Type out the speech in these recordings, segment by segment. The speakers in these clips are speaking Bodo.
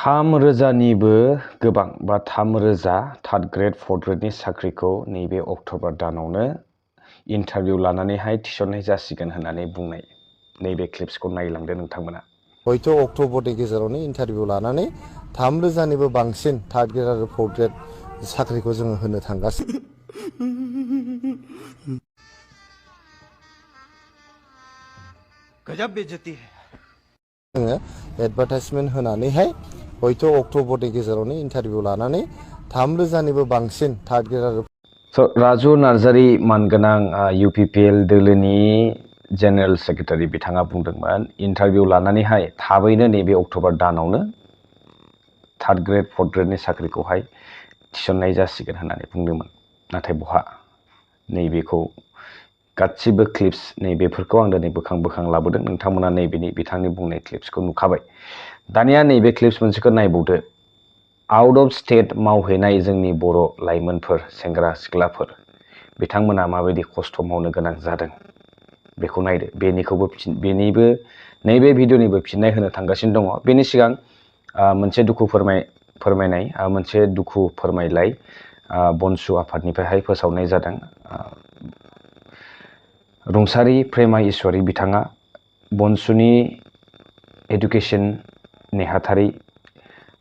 3,000निबो गोबां बा 3,000 थार्ड ग्रेड फर्थ ग्रेडनि साख्रिखौ नैबे अक्ट'बर दानावनो इन्टारभिउ लानानैहाय थिसननाय जासिगोन होननानै बुंनाय नैबे क्लिप्सखौ नायलांदो नोंथांमोना। हयथ' अक्ट'बरनि गेजेरावनो इन्टारभिउ लानानै 3,000निबो बांसिन थार्ड ग्रेड आरो फर्थ ग्रेड साख्रिखौ जोङो होनो थांगासिनो। गजब बेइज्जती है। जोङो एडभार्टाइजमेन्ट होनानैहाय हयथ' अक्ट'बरनि गेजेरावनो इन्टारभिउ लानानै 3,000निबो बांसिन थार्ड ग्रेड आरो राजु नार्जारी मानगोनां UPPL दोलोनि जेनेरेल सेक्रेटारि बिथाङा बुंदोंमोन इन्टारभिउ लानानैहाय थाबैनो नैबे अक्ट'बर दानावनो थार्ड ग्रेड फर्थ ग्रेडनि साख्रिखौहाय थिसननाय जासिगोन होननानै बुंदोंमोन। नाथाय बहा नैबेखौ गासिबो क्लिप्स नैबेफोरखौ आं दिनै बोखां लाबोदों। नोंथांमोना नैबेनि बिथांनि बुंनाय क्लिप्सखौ नुखाबाय। दानिया नैबे क्लिप्स मोनसेखौ नायबावदो। आउट अफ स्टेट मावहैनाय जोंनि बर' लाइमोनफोर सेंग्रा सिख्लाफोर बिथांमोना माबायदि खस्थ' मावनो गोनां जादों बेखौ नायदो। बेनिबो नैबे भिडिअ'निबो फिननाय होनो थांगासिनो दङ। बेनि सिगां मोनसे दुखु फोरमायनाय मोनसे दुखु फोरमायलाय बनसु आफादनिफ्रायहाय फोसावनाय जादों। रुंसारि प्रेमा इसवारी बिथाङा बनसुनि एडुकेसन नेहाथारि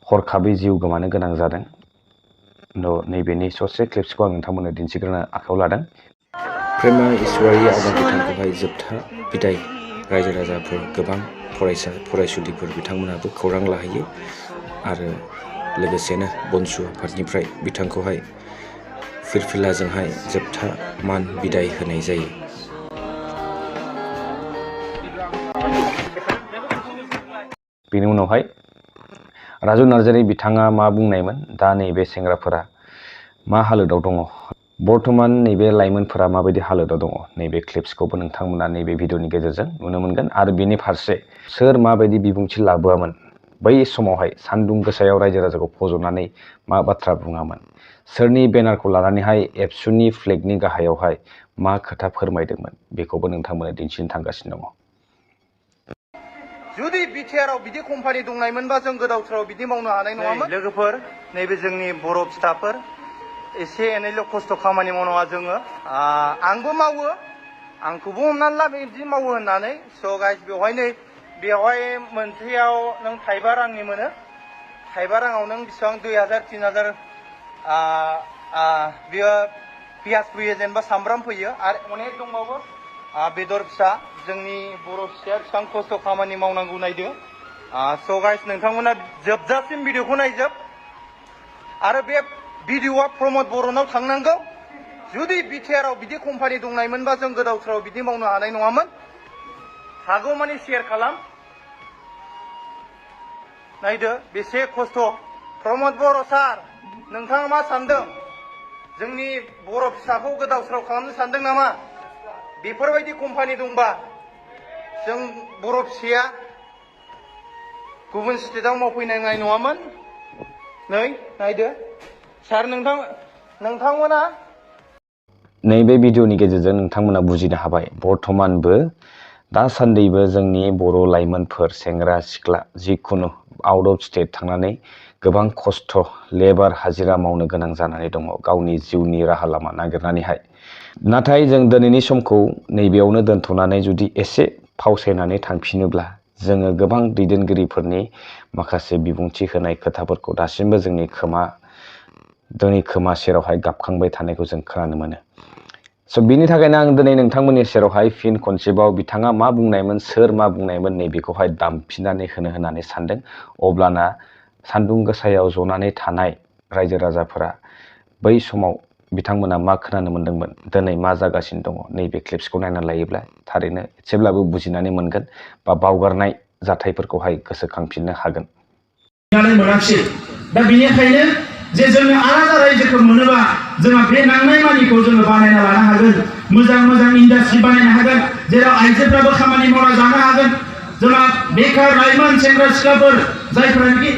हरखाबै जिउ गोमानो गोनां जादों। नैबेनि ससे क्लिप्सखौ आं नोंथांमोननो दिन्थिग्रोनो आखायाव लादों। प्रेमा इसवारी आदा बिथांखौहाय जोबथा बिदाय रायजो राजाफोर गोबां फरायसा फरायसुलिफोर बिथांमोनाबो खौरां लाहैयो आरो लोगोसेनो बनसु आफादनिफ्राय बिथांखौहाय फिरफिलाजोंहाय जोबथा मान बिदाय होनाय जायो। बेनि उनावहाय राजु नार्जारी बिथाङा मा बुंनायमोन दा नैबे सेंग्राफोरा मा हालोदाव दङ बर्थमान नैबे लाइमोनफोरा माबायदि हालोदाव दङ नैबे क्लिप्सखौबो नोंथांमोना नैबे भिडिअनि गेजेरजों नुनो मोनगोन आरो बेनि फारसे सोर माबायदि बिबुंथि लाबोआमोन बै समावहाय सान्दुं गोसायाव रायजो राजाखौ फज'नानै मा बाथ्रा बुङामोन सोरनि बेनारखौ लानानैहाय एबसुनि फ्लेगनि गाहायावहाय मा खोथा फोरमायदोंमोन बेखौबो नोंथांमोना दिन्थिनो थांगासिनो दङ। जुदि बिटिआरआव बिदि कम्पानि दंनायमोनबा जों गोदाव बिदि मावनो हानाय नङामोन। लोगोफोर नैबे जोंनि बर' फिसाफोर एसे एनैल' खस्थ' खामानि मावनाङा जोङो आंबो मावो आंखौबो हमनानै ला बिदि मावो होननानै स' गाइस बेवहाय मोनसेयाव नों थाइबा रांनि मोनो। थाइबा राङाव नों बेसेबां 2,000 3,000 बेयो पियाज फैयो जेनेबा सामब्राम फैयो आरो अनेक दंबावो बेदर फिसा जोंनि बर' फिसाया बेसेबां खस्थ' खामानि मावनांगौ नायदो। स' गाइस नोंथांमोना जोबजासिम भिडिअखौ नायजोब आरो बे भिडिअआ प्रमद बर'नाव थांनांगौ। जुदि बिटिआरआव बिदि कम्पानि दंनायमोनबा जों गोदाव सोराव बिदि मावनो हानाय नङामोन। हागौ मानि शेयार खालाम नायदो बेसे खस्थ'। प्रमद बर' सार नोंथाङा मा सानदों जोंनि बर' फिसाखौ गोदाव सोराव खालामनो सानदों नामा? बेफोरबायदि कम्पानि दंबा जों बर' फिसाया गुबुन स्टेटआव मावफैनांनाय नङामोन। नै नायदो सार नोंथांमोना नैबे भिडिअनि गेजेरजों नोंथांमोना बुजिनो हाबाय बर्थमानबो दासान्दिबो जोंनि बर' लाइमोनफोर सेंग्रा सिख्ला जिखुनु आउट अफ स्टेट थांनानै गोबां खस्थ' लेबार हाजिरा मावनो गोनां जानानै दङ गावनि जिउनि राहा लामा नागिरनानैहाय। नाथाय जों दिनैनि समखौ नैबेयावनो दोनथ'नानै जुदि एसे फावसायनानै थांफिनोब्ला जोङो गोबां दैदेनगिरिफोरनि माखासे बिबुंथि होनाय खोथाफोरखौ दासिमबो जोंनि खोमा सेरावहाय गाबखांबाय थानायखौ जों खोनानो मोनो। स' बिनि थाखायनो आं दिनै नोंथांमोननि सेरावहाय फिन खनसेबाव बिथाङा मा बुंनायमोन सोर मा बुंनायमोन नैबेखौहाय दामफिननानै होननानै सानदों। अब्लाना सान्दुं गोसायाव जनानै थानाय रायजो राजाफोरा बै समाव बिथांमोना मा खोनानो मोन्दोंमोन दिनै मा जागासिनो दङ नैबे क्लिप्सखौ नायनानै लायोब्ला थारैनो एसेब्लाबो बुजिनानै मोनगोन बा बावगारनाय जाथायफोरखौहाय गोसोखांफिननो हागोन। दा बेनिखायनो जे जोङो आलादा रायजोखौ मोनोबा जोंहा बे नांनाय मानिखौ जोङो बानायना लानो हागोन। मोजां इन्डास्ट्रि बानायनो हागोन जेराव आइजोफ्राबो खामानि मावना जानो हागोन। जोंहा बेकार लाइमोन सेंग्रा सिख्लाफोर जायफोरानोखि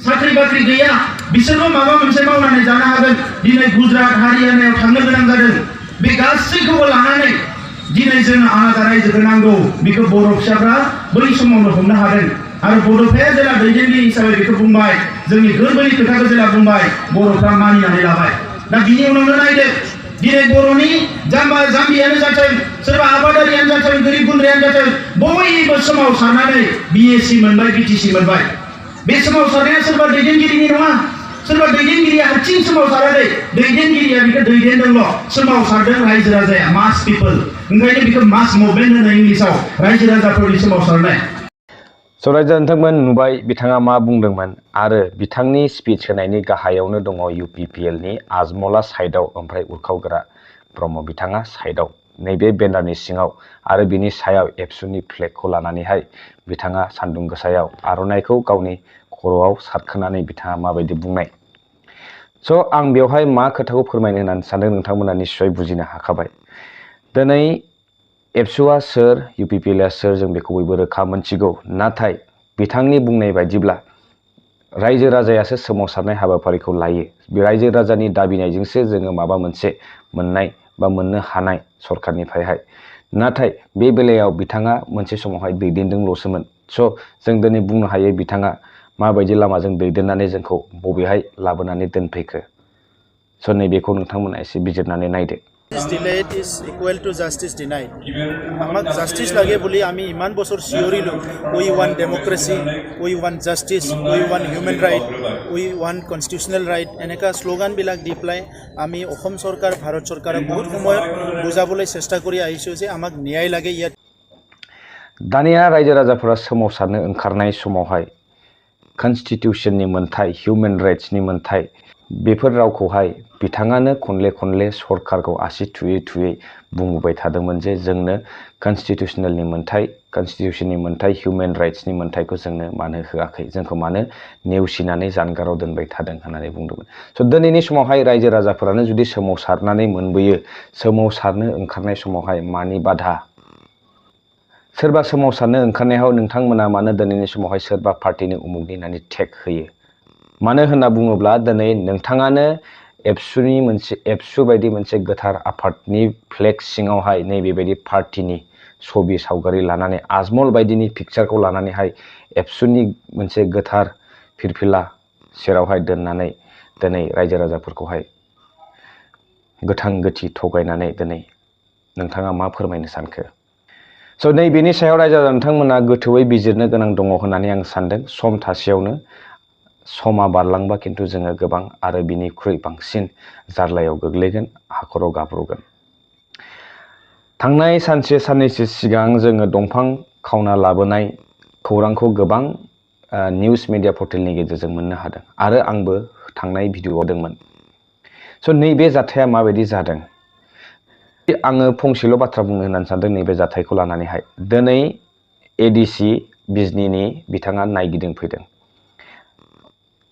साख्रि बाख्रि गैया बिसोरबो माबा मोनसे मावनानै जानो हागोन। दिनै गुजरात हारियानायाव थांनो गोनां जादों। बे गासैखौबो लानानै दिनै जोंनो आलादा रायजोखौ नांगौ। बेखौ बर' फिसाफ्रा बै समावनो हमनो हादों। आरो बड'फाया जेला दैदेनगिरि हिसाबै बेखौ बुंबाय जोंनि गोरबोनि खोथाखौ जेला बुंबाय बर'फ्रा मानिनानै लाबाय दा बिनि उनावनो नायदो दिनै बर'नि जाम्बा जाम्बियानो जाथों सोरबा आबादारियानो जाथों गोरिब गुन्द्रायानो जाथों बयबो सोमावसारनानै बिएससि मोनबाय बिटिसि मोनबाय बे सोमावसारनाया सोरबा दैदेनगिरिनि नङा सोरबा दैदेनगिरिया हारसिं सोमावसाराखै दैदेनगिरिया बेखौ दैदेनदोंल' सोमावसारदों रायजो राजाया मास पिपोल ओंखायनो बेखौ मास मुभमेन्ट होनो इंलिसाव रायजो राजाफोरनि सोमावसारनाय स' रायजो नोंथांमोन नुबाय बिथाङा मा बुंदोंमोन आरो बिथांनि स्पिच होनायनि गाहायावनो दङ UPPLनि आजमला साइडआव ओमफ्राय उरखावग्रा ब्रह्म बिथाङा साइडआव नैबे बेनारनि सिङाव आरो बिनि सायाव एबसुनि फ्लेगखौ लानानैहाय बिथाङा सान्दुं गोसायाव आर'नाइखौ गावनि खर'आव सारखोनानै बिथाङा माबायदि बुंनाय स' आं बेवहाय मा खोथाखौ फोरमायनो होननानै सानदों नोंथांमोना निस्सय बुजिनो हाखाबाय दिनै एबसुआ सोर UPPLआ सोर जों बेखौ बयबो रोखा मोनथिगौ नाथाय बिथांनि बुंनाय बायदिब्ला रायजो राजायासो सोमावसारनाय हाबाफारिखौ लायो बे रायजो राजानि दाबिनायजोंसो जोङो माबा मोनसे मोननाय बा मोननो हानाय सरखारनिफ्रायहाय नाथाय बे बेलायाव बिथाङा मोनसे समावहाय दैदेनदोंल'सोमोन स' जों दिनै बुंनो हायो बिथाङा माबायदि लामाजों दैदेननानै जोंखौ बबेहाय लाबोनानै दोनफैखो स' नैबेखौ नोंथांमोना एसे बिजिरनानै नायदो Delayed is equal to justice denied. Amak justice lage boli ami iman bosor siorilu. We want democracy, we want justice, we want human right, we want constitutional right. Eneka slogan bilak dipলাই ami Osom Sorkar, Bharat Sorkar bahut samoy bujabolai chesta kori ahisu je amak nyay lage yat. दानिया रायजो राजाफोरा सोमावसारनो ओंखारनाय समावहाय कन्स्टिटिउशननि मोन्थाय हिउमेन राइट्सनि मोन्थाय बेफोर रावखौहाय बिथाङानो खनले खनले सरकारखौ आसि थुयै थुयै बुंबोबाय थादोंमोन जे जोंनो कन्स्टिटिउशननि मोन्थाय हिउमेन राइट्सनि मोन्थायखौ जोंनो मानो होआखै जोंखौ मानो नेवसिनानै जानगाराव दोनबाय थादों होननानै बुंदोंमोन स' दिनैनि समावहाय रायजो राजाफोरानो जुदि सोमावसारनानै मोनबोयो सोमावसारनो ओंखारनाय समावहाय मानि बाधा सोरबा सोमावसारनो ओंखारनायाव नोंथांमोना मानो दिनैनि समावहाय सोरबा पार्टिनि उमुगनि होननानै टेग होयो मानो होनना बुङोब्ला दिनै नोंथाङानो एबसु बायदि मोनसे गोथार आफादनि फ्लेग सिङावहाय नैबेबायदि पार्टिनि छबि सावगारि लानानै आजमल बायदिनि पिक्चारखौ लानानैहाय एबसुनि मोनसे गोथार फिरफिला सेरावहाय दोननानै दिनै रायजो राजाफोरखौहाय गोथां गोथि थगायनानै दिनै नोंथाङा मा फोरमायनो सानखो स' नैबेनि सायाव रायजो राजा नोंथांमोना गोथौयै बिजिरनो गोनां दङ होननानै आं सानदों सम थासेयावनो समा बारलांबा खिन्थु जोङो गोबां आरो बिनिख्रुइ बांसिन जार्लायाव गोग्लैगोन हाखराव गाब्रगोन थांनाय सानसे साननैसो सिगां जोङो दंफां खावना लाबोनाय खौरांखौ गोबां निउस मिडिया पर्टेलनि गेजेरजों मोननो हादों आरो आंबो थांनाय भिडिअआव दोंमोन स' नैबे जाथाया माबायदि जादों आङो फंसेल' बाथ्रा बुंनो होननानै सानदों नैबे जाथायखौ लानानैहाय दिनै एडिसि बिजनीनि बिथाङा नायगिदिंफैदों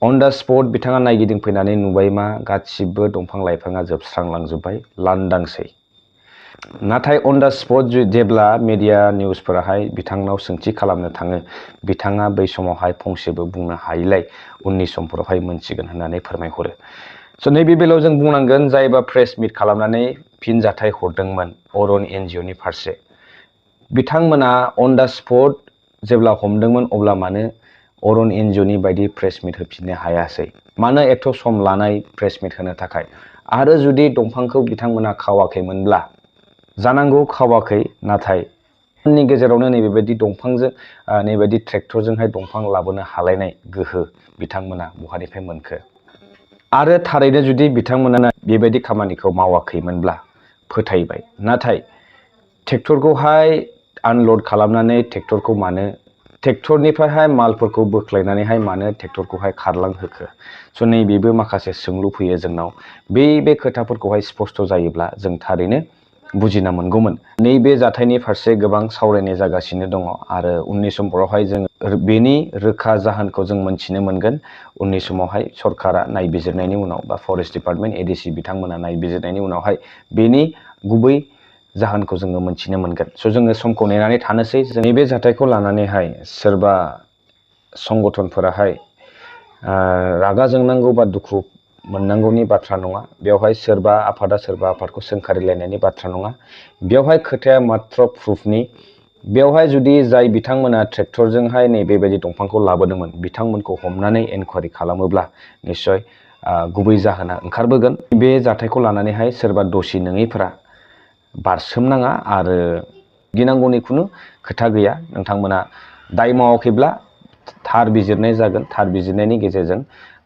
अन दा स्पट बिथाङा नायगिदिंफैनानै नुबाय मा गासिबो दंफां लाइफाङा जोबस्रांलांजोब्बाय लांदांसै नाथाय अन दा स्पट जेब्ला मिडिया निउसफोराहाय बिथांनाव सोंथि खालामनो थाङो बिथाङा बै समावहाय फंसेबो बुंनो हायिलाय उननि समफोरावहाय मोनसिगोन होननानै फोरमायहरो स' नैबे बेलायाव जों बुंनांगोन जायबा प्रेस मिट खालामनानै फिनजाथाय हरदोंमोन अरन एनजिअनि फारसे बिथांमोना अन दा स्पट जेब्ला हमदोंमोन अब्ला मानो अरन एनजिअनि बायदि प्रेस मिट होफिननो हायासै मानो एथ' सम लानाय प्रेस मिट होनो थाखाय आरो जुदि दंफांखौ बिथांमोना खावाखैमोनब्ला जानांगौ खावाखै नाथाय नि गेजेरावनो नैबेबायदि दंफांजों नैबायदि ट्रेक्टरजोंहाय दंफां लाबोनो हालायनाय गोहो बिथांमोना बहानिफ्राय मोनखो आरो थारैनो जुदि बिथांमोना बेबायदि खामानिखौ मावाखैमोनब्ला फोथायबाय नाथाय ट्रेक्टरखौहाय आनलड खालामनानै ट्रेक्टरखौ मानो ट्रेक्टरनिफ्रायहाय मालफोरखौ बोख्लायनानैहाय मानो ट्रेक्टरखौहाय खारलांहोखो स' नैबेबो माखासे सोंलु फैयो जोंनाव बे खोथाफोरखौहाय स्पष्ट जायोब्ला जों थारैनो बुजिना मोनगौमोन नैबे जाथायनि फारसे गोबां सावरायनाय जागासिनो दङ आरो उननि समफोरावहाय जों बेनि रोखा जाहोनखौ जों मोनथिनो मोनगोन उननि समावहाय सरकारा नायबिजिरनायनि उनाव बा फरेस्ट डिपार्टमेन्ट एडिसि बिथांमोना नायबिजिरनायनि उनावहाय बेनि गुबै जाहोनखौ जोङो मोनथिनो मोनगोन स' जोङो समखौ नेनानै थानोसै जोंनि बे जाथायखौ लानानैहाय सोरबा संगठनफोराहाय रागा जोंनांगौ बा दुखु मोननांगौनि बाथ्रा नङा बेवहाय सोरबा आफादा सोरबा आफादखौ सोंखारिलायनायनि बाथ्रा नङा बेवहाय खोथाया मात्र प्रुफनि बेवहाय जुदि जाय बिथांमोना ट्रेक्टरजोंहाय नैबेबायदि दंफांखौ लाबोदोंमोन बिथांमोनखौ हमनानै एनक्वायरि खालामोब्ला निश्चय गुबै जाहोना ओंखारबोगोन। बे जाथायखौ लानानैहाय सोरबा दसि नङैफोरा बारसोमनाङा आरो गिनांगौनि खुनु खोथा गैया। नोंथांमोना दाय मावाखैब्ला थार बिजिरनाय जागोन, थार बिजिरनायनि गेजेरजों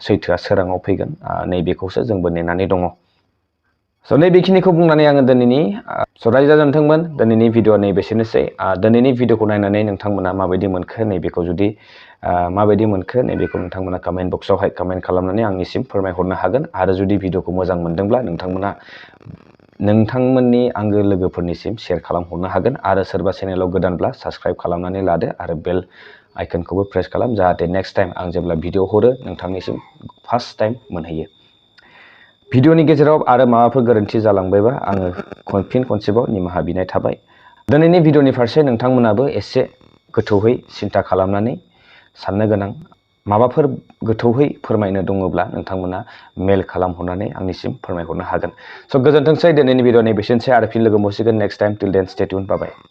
सैथोआ सोराङाव फैगोन। नैबेखौसो जोंबो नेनानै दङ। स' नैबेखिनिखौ बुंनानै आङो दिनैनि रायजो नोंथांमोन दिनैनि भिडिअ नैबेसेनोसै। दिनैनि भिडिअखौ नायनानै नोंथांमोना माबायदि मोनखो नैबेखौ जुदि माबायदि मोनखो नैबेखौ नोंथांमोना कमेन्ट बक्सआवहाय कमेन्ट खालामनानै आंनिसिम फोरमायहरनो हागोन। आरो जुदि भिडिअखौ मोजां मोनदोंब्ला नोंथांमोना नोंथांमोननि आंगो लोगोफोरनिसिम शेयार खालामहरनो हागोन। आरो सोरबा चेनेलाव गोदानब्ला साबस्क्राइब खालामनानै लादो आरो बेल आइकनखौबो प्रेस खालाम, जाहाथे नेक्स्ट टाइम आं जेब्ला भिडिअ हरो नोंथांनिसिम फार्स्ट टाइम मोनहैयो। भिडिअनि गेजेराव आरो माबाफोर गोरोन्थि जालांबायबा आङो फिन खनसेबाव निमाहा बिनाय थाबाय। दिनैनि भिडिअनि फारसे नोंथांमोनाबो एसे गोथौहै सिन्था खालामनानै साननो गोनां माबाफोर गोथौहै फोरमायनो दङब्ला नोंथांमोना मेल खालामहरनानै आंनिसिम फोरमायहरनो हागोन। स' गोजोनथोंसै, दिनैनि भिडिअ नैबेसेनोसै आरो फिन लोगो मोनसिगोन नेक्स्ट टाइम। टिल देन स्टे टिउन, बाय बाय।